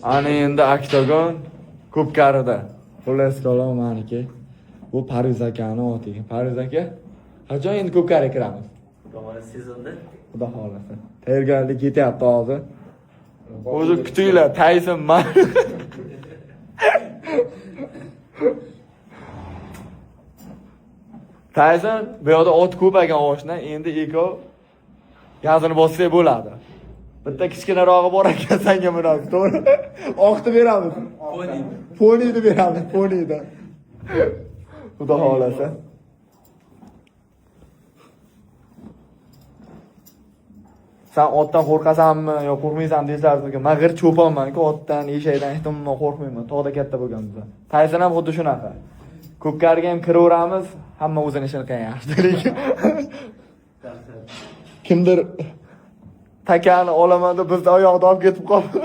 Ana endi oktagon ko'pkarida. Xullas kalom meniki. Bu Parviz akani oti. Parviz aka, qachon endi ko'pkariga kiramiz? Tomoni sezonda. Xudo xolasa. Tayyorgarlik ketyapti hozir. O'zi kutinglar, Tayson man. Tayson bu yoqda ot ko'p ekan oshna, endi ikov gazini bossak bo'ladi. Bitta kichkinarog'i bor ekan, senga minamiz, to'g'ri? Oqni beramiz. Ponini beramiz, ponini. Xudo xolasa. Sen otdan qo'rqasanmi yo qo'rqmaysanmi deysizlarmi? Men g'ir cho'ponman-ku, otdan, eshakdan hech tomondan qo'rqmayman. Tog'da katta bo'lganimda. Tayson ham xuddi shunaqa. Ko'pkariga ham kiraveramiz, hamma o'zini ishini qilyapti. Lekin kimdir takani olaman deb bizni oyoqda olib ketib qoldi.